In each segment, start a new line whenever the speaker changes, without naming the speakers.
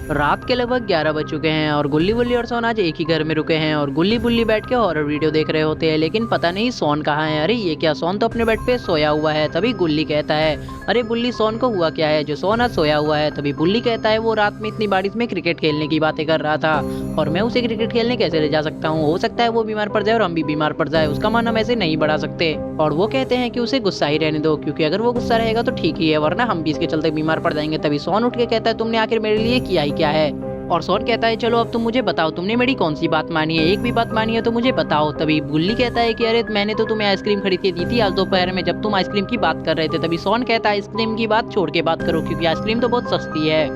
रात के लगभग 11 बज चुके हैं और गुल्ली बुल्ली और सोन आज एक ही घर में रुके हैं और गुल्ली बुल्ली बैठ के हॉरर वीडियो देख रहे होते हैं, लेकिन पता नहीं सोन कहाँ है। अरे ये क्या, सोन तो अपने बेड पे सोया हुआ है। तभी गुल्ली कहता है, अरे बुल्ली सोन को हुआ क्या है जो सोन आज सोया हुआ है। तभी बुल्ली कहता है, वो रात में इतनी बारिश में क्रिकेट खेलने की बातें कर रहा था और मैं उसे क्रिकेट खेलने कैसे ले जा सकता हूँ। हो सकता है वो बीमार पड़ जाए और हम भी बीमार पड़ जाए, उसका मन हम ऐसे नहीं बढ़ा सकते। और वो कहते हैं कि उसे गुस्सा ही रहने दो, क्योंकि अगर वो गुस्सा रहेगा तो ठीक ही है, वरना हम भी इसके चलते बीमार पड़ जाएंगे। तभी सोन उठ के कहता है, तुमने आखिर मेरे लिए किया ही क्या है। और सोन कहता है, चलो अब तुम मुझे बताओ, तुमने मेरी कौन सी बात मानी है, एक भी बात मानी है तो मुझे बताओ। तभी गुल्ली कहता है कि अरे मैंने तो तुम्हें आइसक्रीम खरीद के दी थी आज दोपहर में, जब तुम आइसक्रीम की बात कर रहे थे। तभी सोन कहता है, आइसक्रीम की बात छोड़ के बात करो, क्योंकि आइसक्रीम तो बहुत सस्ती है।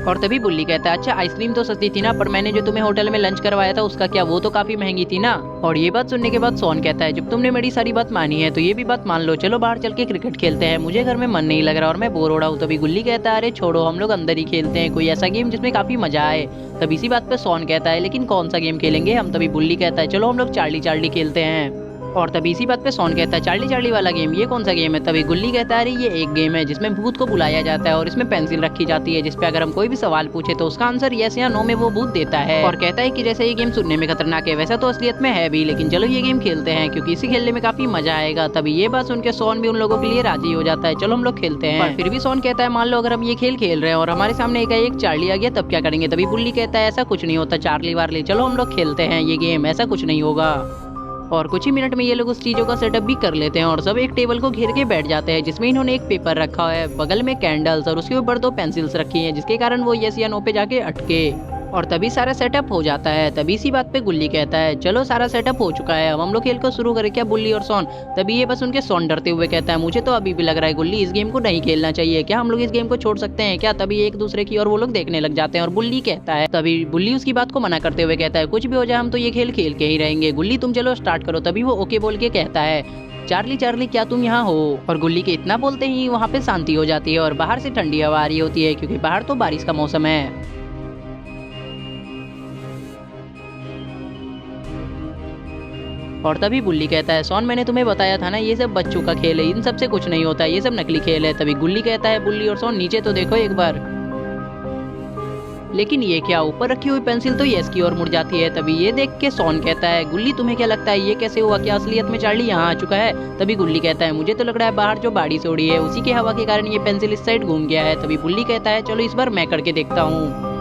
और तभी बुल्ली कहता है, अच्छा आइसक्रीम तो सस्ती थी ना, पर मैंने जो तुम्हें होटल में लंच करवाया था उसका क्या, वो तो काफी महंगी थी ना। और ये बात सुनने के बाद सोन कहता है, जब तुमने मेरी सारी बात मानी है तो ये भी बात मान लो, चलो बाहर चल के क्रिकेट खेलते हैं, मुझे घर में मन नहीं लग रहा और मैं बोर हो रहा हूँ। तभी गुल्ली कहता है, अरे छोड़ो, हम लोग अंदर ही खेलते हैं, कोई ऐसा गेम जिसमें काफी मजा आए। तब इसी बात पे सोन कहता है, लेकिन कौन सा गेम खेलेंगे हम। तभी बुल्ली कहता है, चलो हम लोग चार्ली चार्ली खेलते हैं। और तभी इसी बात पे सोन कहता है, चार्ली चार्ली वाला गेम, ये कौन सा गेम है। तभी गुल्ली कहता है, अरे ये एक गेम है जिसमें भूत को बुलाया जाता है और इसमें पेंसिल रखी जाती है, जिसपे अगर हम कोई भी सवाल पूछे तो उसका आंसर यस या नो में वो भूत देता है। और कहता है कि जैसे ये गेम सुनने में खतरनाक है, वैसा तो असलियत में है भी, लेकिन चलो ये गेम खेलते हैं क्योंकि इसे खेलने में काफी मजा आएगा। तभी ये बात सुन के सोन भी उन लोगों के लिए राजी हो जाता है, चलो हम लोग खेलते हैं। पर फिर भी सोन कहता है, मान लो अगर हम ये खेल खेल रहे हैं और हमारे सामने एक चार्ली आ गया, तब क्या करेंगे। तभी बुल्ली कहता है, ऐसा कुछ नहीं होता चार्ली वार्ली, चलो हम लोग खेलते हैं ये गेम, ऐसा कुछ नहीं होगा। और कुछ ही मिनट में ये लोग उस चीजों का सेटअप भी कर लेते हैं और सब एक टेबल को घेर के बैठ जाते हैं, जिसमें इन्होंने एक पेपर रखा है, बगल में कैंडल्स और उसके ऊपर दो पेंसिल्स रखी हैं, जिसके कारण वो यस या नो पे जाके अटके। और तभी सारा सेटअप हो जाता है। तभी इसी बात पे गुल्ली कहता है, चलो सारा सेटअप हो चुका है, अब हम लोग खेल को शुरू करें क्या बुल्ली और सोन। तभी ये बस उनके सोन डरते हुए कहता है, मुझे तो अभी भी लग रहा है गुल्ली, इस गेम को नहीं खेलना चाहिए, क्या हम लोग इस गेम को छोड़ सकते हैं क्या। तभी एक दूसरे की और वो लोग देखने लग जाते हैं और बुल्ली कहता है, तभी बुल्ली उसकी बात को मना करते हुए कहता है, कुछ भी हो जाए हम तो ये खेल खेल के ही रहेंगे, गुल्ली तुम चलो स्टार्ट करो। तभी वो ओके बोल के कहता है, चार्ली चार्ली क्या तुम यहाँ हो। और गुल्ली के इतना बोलते ही वहाँ पे शांति हो जाती है और बाहर से ठंडी हवा आ रही होती है, क्योंकि बाहर तो बारिश का मौसम है। और तभी बुल्ली कहता है, सोन मैंने तुम्हें बताया था ना, ये सब बच्चों का खेल है, इन सब से कुछ नहीं होता, ये सब नकली खेल है। तभी गुल्ली कहता है, बुल्ली और सोन नीचे तो देखो एक बार। लेकिन ये क्या, ऊपर रखी हुई पेंसिल तो यस की ओर मुड़ जाती है। तभी ये देख के सोन कहता है, गुल्ली तुम्हें क्या लगता है ये कैसे हुआ, क्या असलियत में चार्ली यहाँ आ चुका है। तभी गुल्ली कहता है, मुझे तो लग रहा है बाहर जो बारिश हो रही है उसी के हवा के कारण ये पेंसिल इस साइड घूम गया है। तभी बुल्ली कहता है, चलो इस बार मैं करके देखता हूँ।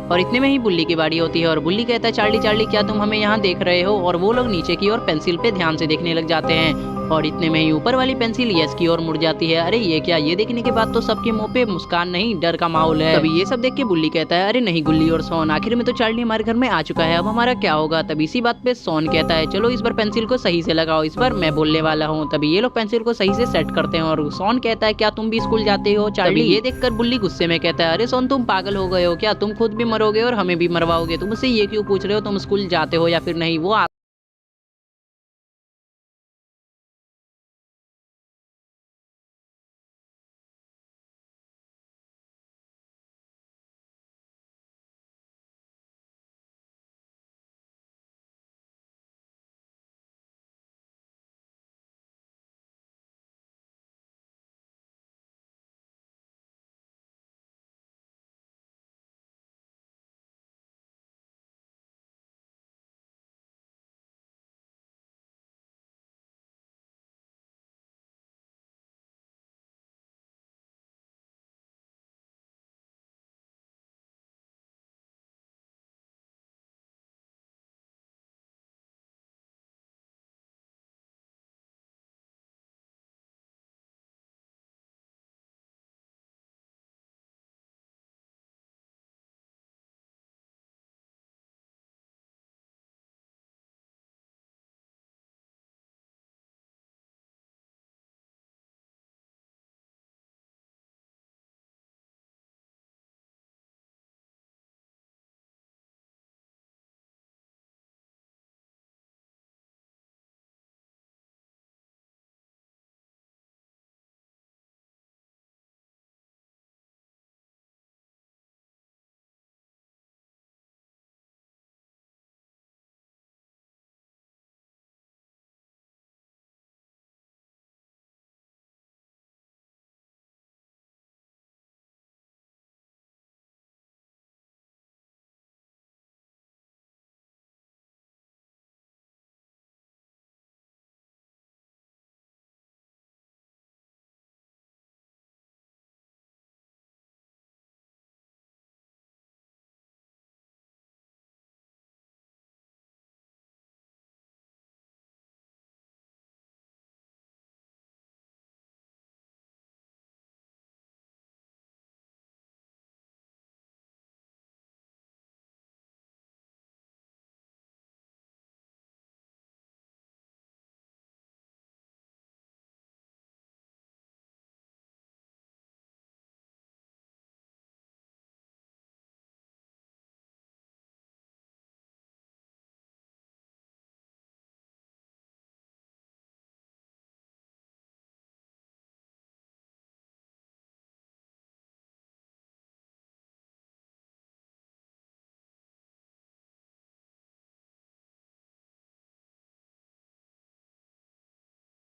और इतने में ही बुल्ली की बारी होती है और बुल्ली कहता है, चार्ली चार्ली क्या तुम हमें यहाँ देख रहे हो। और वो लोग नीचे की ओर पेंसिल पे ध्यान से देखने लग जाते हैं और इतने में ही ऊपर वाली पेंसिल यस की ओर मुड़ जाती है। अरे ये क्या, ये देखने के बाद तो सबके मुंह पे मुस्कान नहीं डर का माहौल है। तभी ये सब देख के बुल्ली कहता है, अरे नहीं गुल्ली और सोन, आखिर में तो चार्ली हमारे घर में आ चुका है, अब हमारा क्या होगा। तभी इसी बात पे सोन कहता है, चलो इस बार पेंसिल को सही से लगाओ, इस बार मैं बोलने वाला हूँ। तभी ये लोग पेंसिल को सही से सेट करते हैं और सोन कहता है, क्या तुम भी स्कूल जाते हो चार्ली। तभी ये देखकर बुल्ली गुस्से में कहता है, अरे सोन तुम पागल हो गए हो क्या, तुम खुद भी मरोगे और हमें भी मरवाओगे, तुम मुझसे ये क्यों पूछ रहे हो, तुम स्कूल जाते हो या फिर नहीं। वो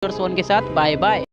और सोन के साथ बाय बाय।